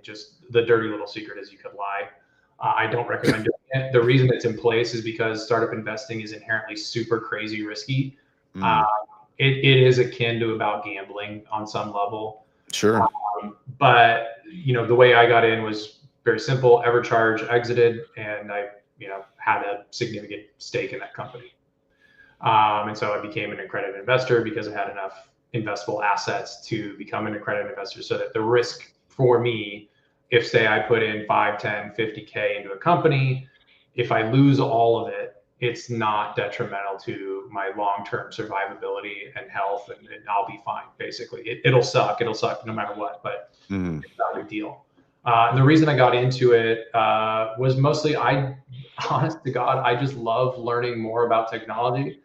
S2: just the dirty little secret is you could lie. I don't recommend doing it. The reason it's in place is because startup investing is inherently super crazy risky. It is akin to about gambling on some level.
S1: Sure.
S2: But the way I got in was very simple. EverCharge exited, and I had a significant stake in that company. And so I became an accredited investor because I had enough investable assets to become an accredited investor, so that the risk for me, if say I put in 5, 10, 50K into a company, if I lose all of it, it's not detrimental to my long-term survivability and health, and I'll be fine. Basically, it'll suck no matter what, but it's not a big deal. The reason I got into it was mostly, honest to God, I just love learning more about technology.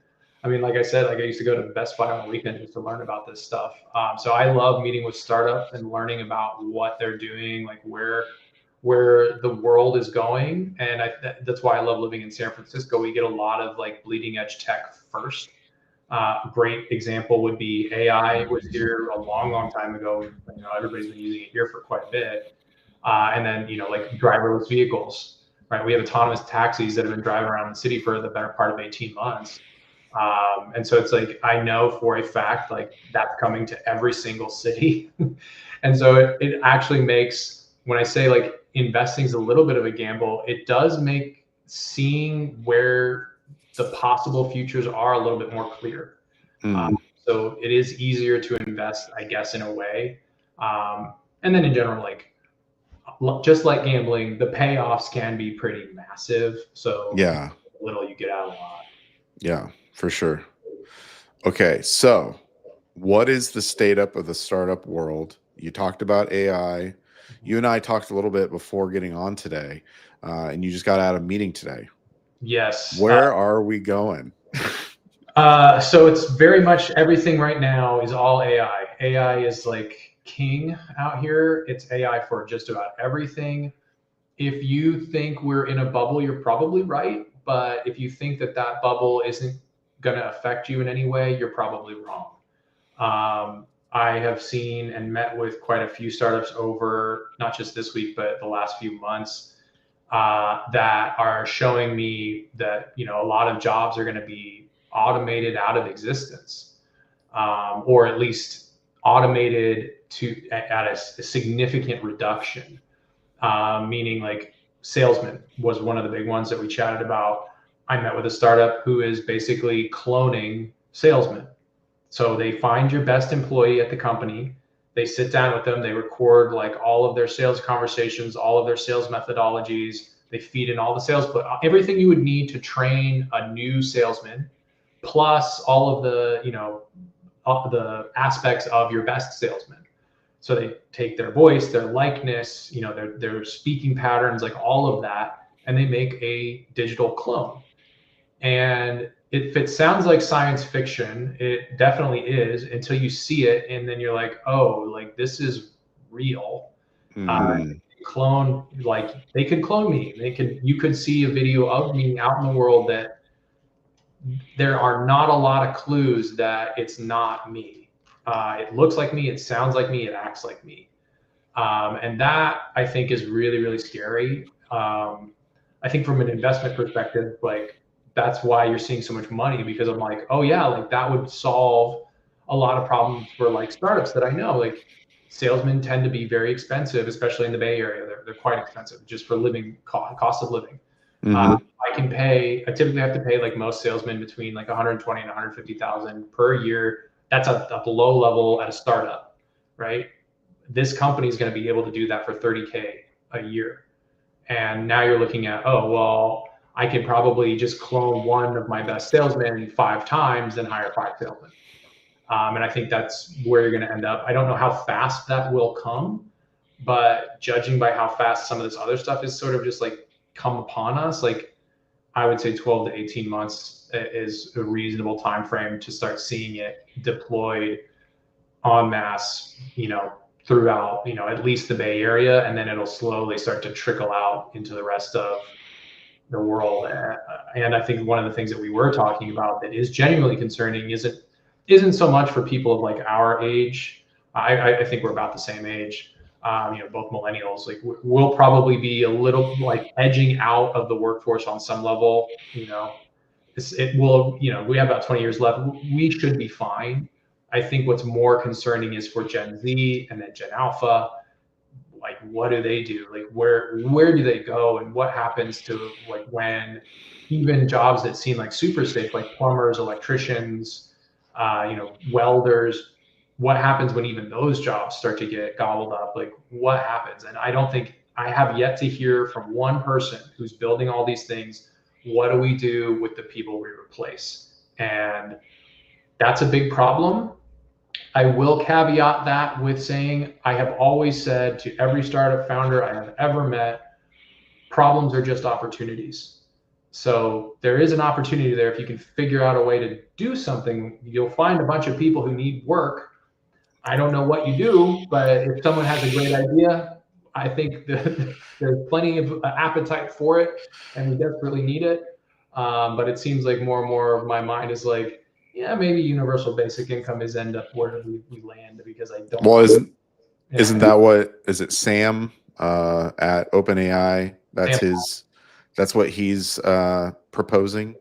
S2: I mean, like I said, I used to go to Best Buy on the weekend just to learn about this stuff. So I love meeting with startups and learning about what they're doing, like where the world is going. And that's why I love living in San Francisco. We get a lot of like bleeding edge tech first. Great example would be AI was here a long time ago. Everybody's been using it here for quite a bit. And then, like driverless vehicles, right? We have autonomous taxis that have been driving around the city for the better part of 18 months. And so it's like, I know for a fact, like that's coming to every single city. And so it actually makes, when I say like investing is a little bit of a gamble, it does make seeing where the possible futures are a little bit more clear. So it is easier to invest, I guess, in a way. And then in general, like, just like gambling, the payoffs can be pretty massive. So
S1: yeah,
S2: a little you get out a lot.
S1: Yeah, for sure. Okay, so what is the state up of the startup world? You talked about AI. You and I talked a little bit before getting on today, and you just got out of meeting today.
S2: Yes.
S1: Where are we going?
S2: So it's very much everything right now is all AI. AI is like king out here. It's AI for just about everything. If you think we're in a bubble, you're probably right. But if you think that bubble isn't going to affect you in any way, you're probably wrong. I have seen and met with quite a few startups over not just this week, but the last few months that are showing me that a lot of jobs are going to be automated out of existence, or at least automated at a significant reduction. Meaning like salesman was one of the big ones that we chatted about. I met with a startup who is basically cloning salesmen. So they find your best employee at the company, they sit down with them, they record like all of their sales conversations, all of their sales methodologies, they feed in all the sales, but everything you would need to train a new salesman, plus all of the, the aspects of your best salesman. So they take their voice, their likeness, their speaking patterns, like all of that, and they make a digital clone. And if it sounds like science fiction, it definitely is until you see it, and then you're like, oh, like this is real. Clone, like they could clone me. You could see a video of me out in the world that there are not a lot of clues that it's not me. It looks like me, it sounds like me, it acts like me. And that I think is really, really scary. I think from an investment perspective, like that's why you're seeing so much money, because I'm like, oh yeah, like that would solve a lot of problems for like startups that I know. Like salesmen tend to be very expensive, especially in the Bay Area. They're quite expensive just for living cost of living. I typically have to pay like most salesmen between like 120 and 150,000 per year. That's a low level at a startup, right? This company is going to be able to do that for 30K a year. And now you're looking at, oh, well, I could probably just clone one of my best salesmen 5 times and hire 5 salesmen. And I think that's where you're going to end up. I don't know how fast that will come, but judging by how fast some of this other stuff is sort of just like come upon us, like I would say 12 to 18 months is a reasonable time frame to start seeing it deployed en masse, throughout, at least the Bay Area, and then it'll slowly start to trickle out into the rest of the world. And I think one of the things that we were talking about that is genuinely concerning isn't so much for people of like our age. I think we're about the same age. Both millennials. Like we'll probably be a little like edging out of the workforce on some level. It will. We have about 20 years left. We should be fine. I think what's more concerning is for Gen Z and then Gen Alpha. Like, what do they do? Like, where do they go, and what happens to like when even jobs that seem like super safe, like plumbers, electricians, welders, what happens when even those jobs start to get gobbled up? Like, what happens? And I have yet to hear from one person who's building all these things. What do we do with the people we replace? And that's a big problem. I will caveat that with saying I have always said to every startup founder I have ever met, problems are just opportunities. So there is an opportunity there. If you can figure out a way to do something, you'll find a bunch of people who need work. I don't know what you do, but if someone has a great idea, I think there's plenty of appetite for it, and we desperately need it. But it seems like more and more of my mind is like, yeah, maybe universal basic income is end up where we land, because I don't.
S1: Well, isn't that what is it? Sam at OpenAI. That's what he's proposing.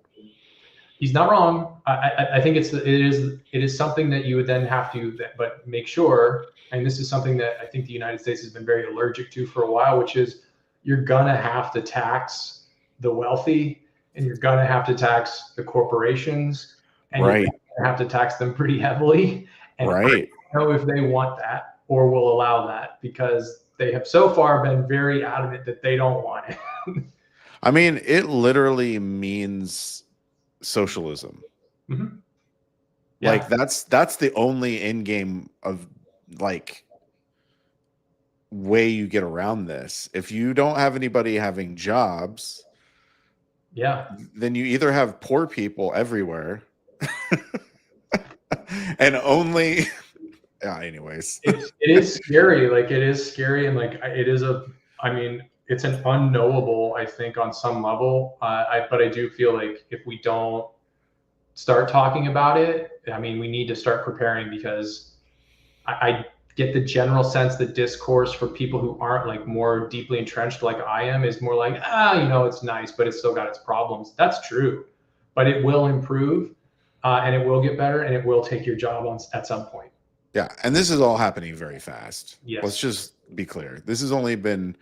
S2: He's not wrong. I think it is something that you would then have to, but make sure. And this is something that I think the United States has been very allergic to for a while, which is you're gonna have to tax the wealthy, and you're gonna have to tax the corporations, and
S1: right.
S2: you're gonna have to tax them pretty heavily. And
S1: right.
S2: I don't know if they want that or will allow that, because they have so far been very adamant that they don't want it.
S1: I mean, it literally means socialism.
S2: Mm-hmm. Yeah.
S1: Like that's the only end game of like way you get around this. If you don't have anybody having jobs, then you either have poor people everywhere and only anyways.
S2: It is scary. Like it is scary, and like it is it's an unknowable, I think, on some level. But I do feel like if we don't start talking about it, we need to start preparing, because I get the general sense that discourse for people who aren't like more deeply entrenched like I am is more like, it's nice, but it's still got its problems. That's true, but it will improve, and it will get better, and it will take your job on at some point.
S1: Yeah, and this is all happening very fast.
S2: Yes.
S1: Let's just be clear. This has only been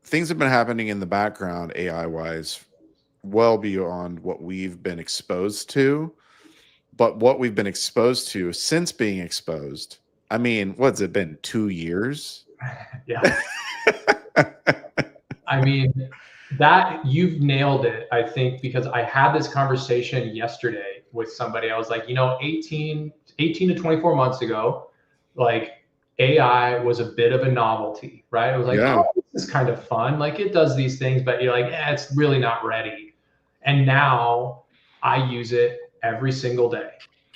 S1: things have been happening in the background AI-wise well beyond what we've been exposed to. But what we've been exposed to since being exposed, what's it been, 2 years?
S2: Yeah. That you've nailed it, I think, because I had this conversation yesterday with somebody. I was like, 18 to 24 months ago, like AI was a bit of a novelty, right? It was like, oh, this is kind of fun. Like it does these things, but you're like, it's really not ready. And now I use it every single day,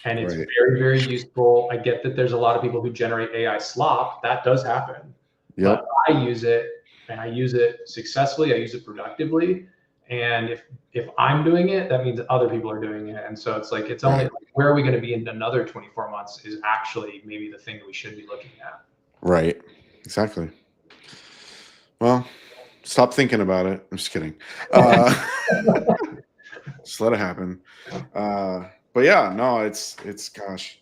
S2: and it's very, very useful. I get that there's a lot of people who generate AI slop. That does happen. But I use it, and I use it successfully. I use it productively. And if I'm doing it, that means other people are doing it. And so it's like, it's only where are we going to be in another 24 months is actually maybe the thing that we should be looking at.
S1: Right. Exactly. Well, stop thinking about it. I'm just kidding. Just let it happen. But yeah, no, it's gosh,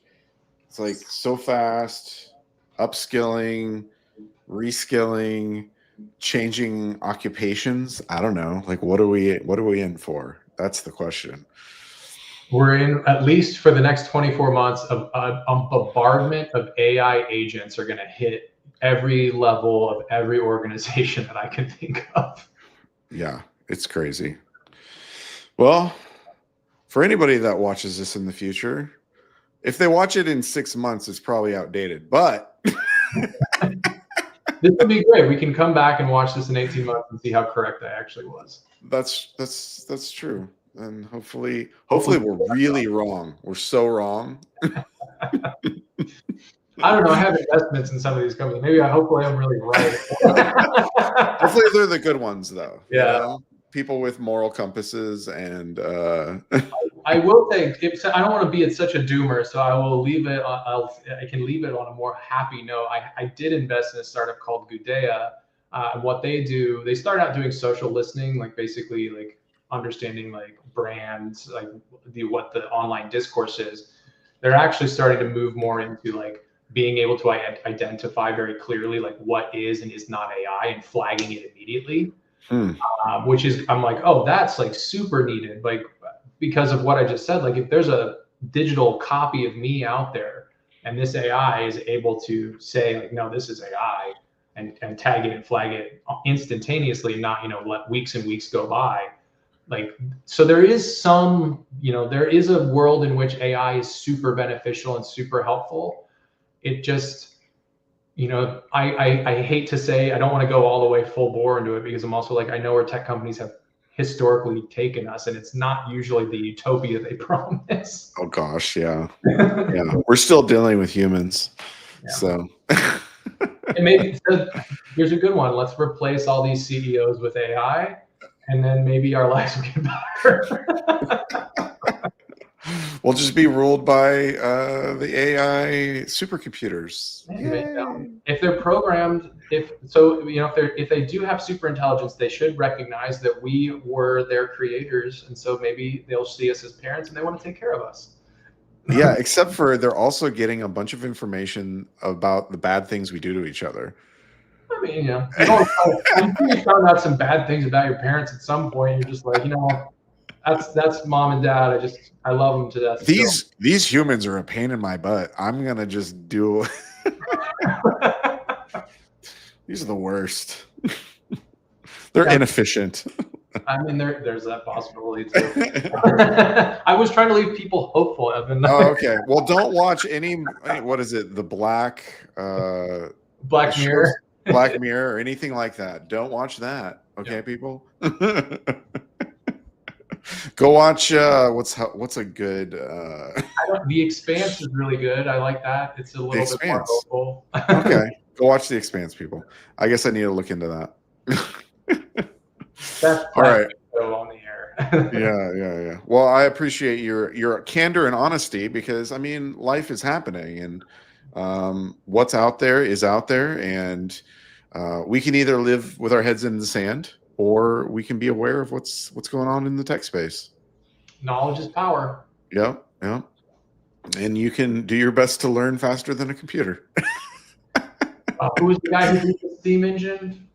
S1: it's like so fast, upskilling, reskilling, changing occupations. I don't know. Like, what are we in for? That's the question.
S2: We're in, at least for the next 24 months, of a bombardment of AI agents are going to hit every level of every organization that I can think of.
S1: Yeah, it's crazy. Well, for anybody that watches this in the future, If they watch it in 6 months, it's probably outdated. But
S2: this would be great. We can come back and watch this in 18 months and see how correct I actually was.
S1: that's true. And hopefully we're really wrong. We're so wrong.
S2: I don't know. I have investments in some of these companies. Hopefully I'm really right.
S1: Hopefully they're the good ones, though.
S2: Yeah.
S1: You know? People with moral compasses and.
S2: I will say, I don't want to be such a doomer, so I will leave it. I can leave it on a more happy note. I did invest in a startup called Gudea. And what they do, they start out doing social listening, like basically like understanding like brands, like what the online discourse is. They're actually starting to move more into like being able to identify very clearly like what is and is not AI and flagging it immediately. Which is, I'm like, oh, that's like super needed. Like, because of what I just said, like if there's a digital copy of me out there and this AI is able to say like, no, this is AI and tag it and flag it instantaneously, not, let weeks and weeks go by. Like, so there is some, there is a world in which AI is super beneficial and super helpful. It just, I hate to say, I don't want to go all the way full bore into it because I'm also like, I know where tech companies have historically taken us, and it's not usually the utopia they promise.
S1: Oh gosh, yeah. Yeah. We're still dealing with humans. Yeah. So
S2: and maybe here's a good one. Let's replace all these CEOs with AI, and then maybe our lives will get better.
S1: We'll just be ruled by the AI supercomputers.
S2: If they're programmed, if they do have super intelligence, they should recognize that we were their creators, and so maybe they'll see us as parents and they want to take care of us.
S1: Yeah, except for they're also getting a bunch of information about the bad things we do to each other.
S2: I mean, you found out some bad things about your parents at some point. You're just like, that's mom and dad. I love them to death.
S1: These humans are a pain in my butt. I'm gonna just do. These are the worst. They're inefficient.
S2: I mean, there's that possibility too. I was trying to leave people hopeful, Evan.
S1: Oh, okay. Well, don't watch any. What is it? The Black
S2: Mirror,
S1: Black Mirror, or anything like that. Don't watch that. Okay, people. Go watch what's a good
S2: The Expanse is really good. I like that. It's a little bit more hopeful.
S1: Okay. Go watch The Expanse, people. I guess I need to look into that.
S2: That's
S1: all right.
S2: On the air.
S1: Yeah. Well, I appreciate your candor and honesty because I mean life is happening and what's out there is out there, and we can either live with our heads in the sand or we can be aware of what's going on in the tech space.
S2: Knowledge is power.
S1: Yep. And you can do your best to learn faster than a computer.
S2: Who was the guy who did the steam engine?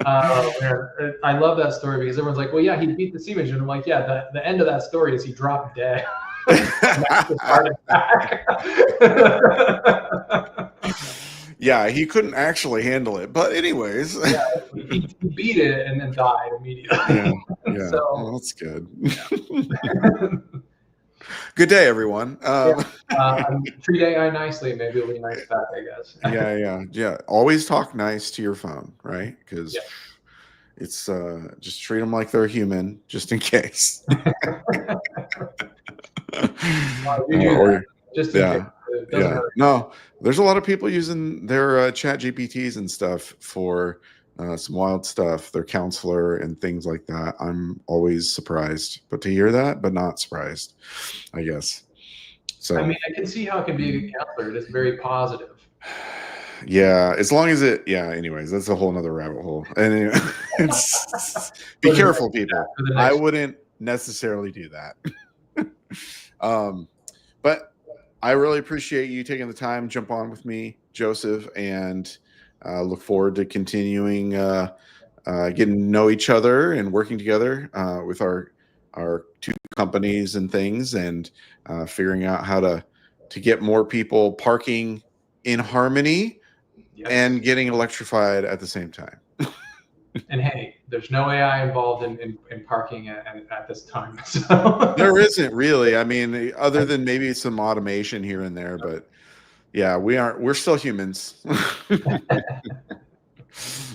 S2: I love that story because everyone's like, well, yeah, he beat the steam engine. I'm like, yeah, the end of that story is he dropped dead.
S1: Yeah, he couldn't actually handle it. But anyways.
S2: Yeah, he beat it and then died immediately.
S1: Yeah. So, that's good. Yeah. Good day, everyone.
S2: Treat AI nicely. Maybe it'll be nice back, I guess.
S1: Yeah. Always talk nice to your phone, right? Because it's just treat them like they're human, just in case. No, there's a lot of people using their chat GPTs and stuff for some wild stuff, their counselor and things like that. I'm always surprised, but to hear that, but not surprised, I guess. So
S2: I mean, I can see how it can be a good counselor. It is very positive.
S1: Yeah, as long as it. Yeah. Anyways, that's a whole nother rabbit hole. And be careful, people. I wouldn't necessarily do that. But I really appreciate you taking the time, jump on with me, Joseph, and look forward to continuing getting to know each other and working together with our two companies and things, and figuring out how to get more people parking in harmony and getting electrified at the same time.
S2: And hey, there's no AI involved in parking at this time. So
S1: There isn't really. I mean, other than maybe some automation here and there, but yeah, we're still humans.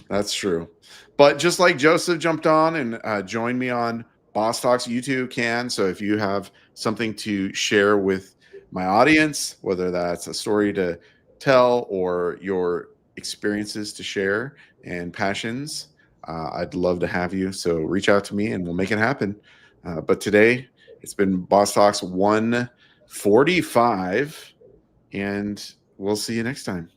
S1: That's true. But just like Joseph jumped on and joined me on Boss Talks, you too can. So if you have something to share with my audience, whether that's a story to tell or your experiences to share and passions, I'd love to have you. So reach out to me and we'll make it happen. But today it's been Boss Talks 145, and we'll see you next time.